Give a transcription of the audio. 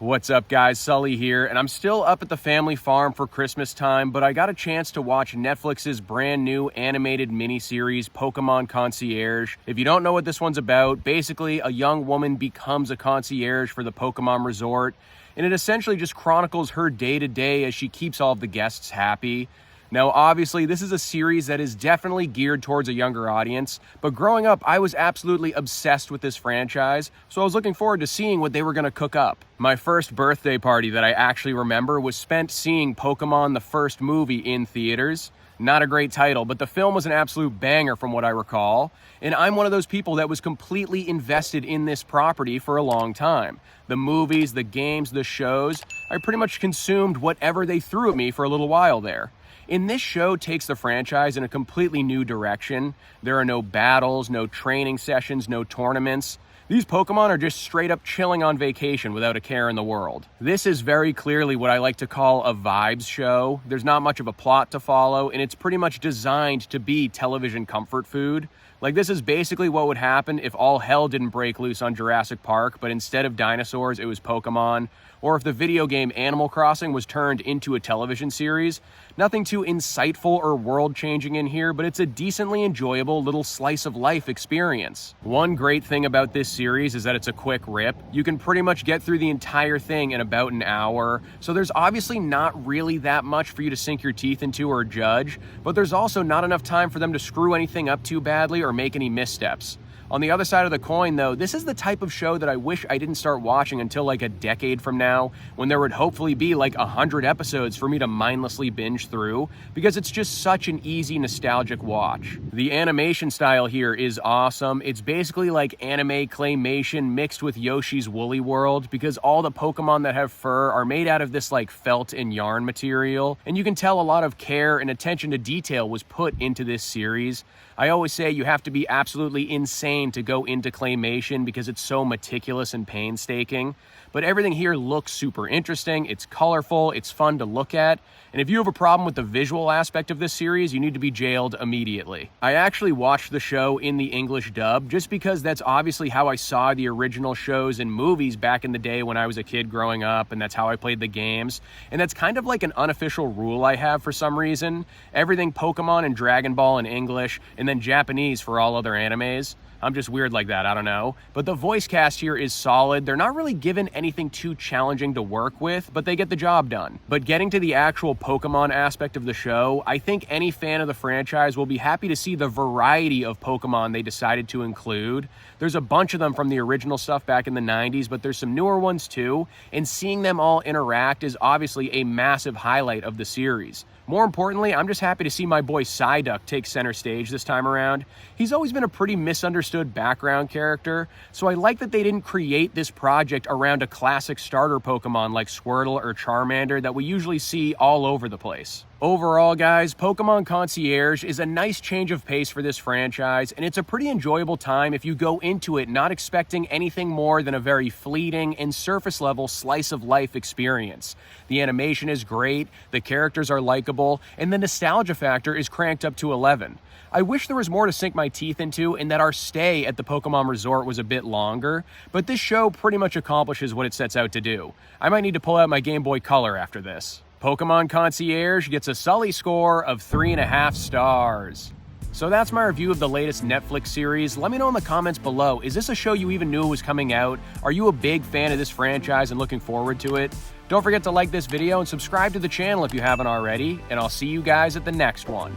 What's up guys, Sully here, and I'm still up at the family farm for Christmas time, but I got a chance to watch Netflix's brand new animated miniseries, Pokémon Concierge. If you don't know what this one's about, basically a young woman becomes a concierge for the Pokémon Resort, and it essentially just chronicles her day-to-day as she keeps all of the guests happy. Now, obviously, this is a series that is definitely geared towards a younger audience, but growing up, I was absolutely obsessed with this franchise, so I was looking forward to seeing what they were going to cook up. My first birthday party that I actually remember was spent seeing Pokémon the first movie in theaters. Not a great title, but the film was an absolute banger from what I recall, and I'm one of those people that was completely invested in this property for a long time. The movies, the games, the shows, I pretty much consumed whatever they threw at me for a little while there. And this show takes the franchise in a completely new direction. There are no battles, no training sessions, no tournaments. These Pokemon are just straight up chilling on vacation without a care in the world. This is very clearly what I like to call a vibes show. There's not much of a plot to follow, and it's pretty much designed to be television comfort food. Like, this is basically what would happen if all hell didn't break loose on Jurassic Park, but instead of dinosaurs, it was Pokemon. Or if the video game Animal Crossing was turned into a television series. Nothing too insightful or world-changing in here, but it's a decently enjoyable little slice of life experience. One great thing about this series is that it's a quick rip. You can pretty much get through the entire thing in about an hour, so there's obviously not really that much for you to sink your teeth into or judge, but there's also not enough time for them to screw anything up too badly or make any missteps. On the other side of the coin, though, this is the type of show that I wish I didn't start watching until like a decade from now, when there would hopefully be like 100 episodes for me to mindlessly binge through, because it's just such an easy, nostalgic watch. The animation style here is awesome. It's basically like anime claymation mixed with Yoshi's Woolly World, because all the Pokemon that have fur are made out of this like felt and yarn material, and you can tell a lot of care and attention to detail was put into this series. I always say you have to be absolutely insane to go into claymation because it's so meticulous and painstaking. But everything here looks super interesting, it's colorful, it's fun to look at, and if you have a problem with the visual aspect of this series, you need to be jailed immediately. I actually watched the show in the English dub just because that's obviously how I saw the original shows and movies back in the day when I was a kid growing up, and that's how I played the games. And that's kind of like an unofficial rule I have for some reason. Everything Pokemon and Dragon Ball in English, and then Japanese for all other animes. I'm just weird like that, I don't know. But the voice cast here is solid. They're not really given anything too challenging to work with, but they get the job done. But getting to the actual Pokemon aspect of the show, I think any fan of the franchise will be happy to see the variety of Pokemon they decided to include. There's a bunch of them from the original stuff back in the 90s, but there's some newer ones too, and seeing them all interact is obviously a massive highlight of the series. More importantly, I'm just happy to see my boy Psyduck take center stage this time around. He's always been a pretty misunderstood background character, so I like that they didn't create this project around a classic starter Pokemon like Squirtle or Charmander that we usually see all over the place. Overall, guys, Pokémon Concierge is a nice change of pace for this franchise, and it's a pretty enjoyable time if you go into it not expecting anything more than a very fleeting and surface-level slice-of-life experience. The animation is great, the characters are likable, and the nostalgia factor is cranked up to 11. I wish there was more to sink my teeth into and that our stay at the Pokémon Resort was a bit longer, but this show pretty much accomplishes what it sets out to do. I might need to pull out my Game Boy Color after this. Pokémon Concierge gets a Sully score of 3.5 stars. So that's my review of the latest Netflix series. Let me know in the comments below, is this a show you even knew was coming out? Are you a big fan of this franchise and looking forward to it? Don't forget to like this video and subscribe to the channel if you haven't already, and I'll see you guys at the next one.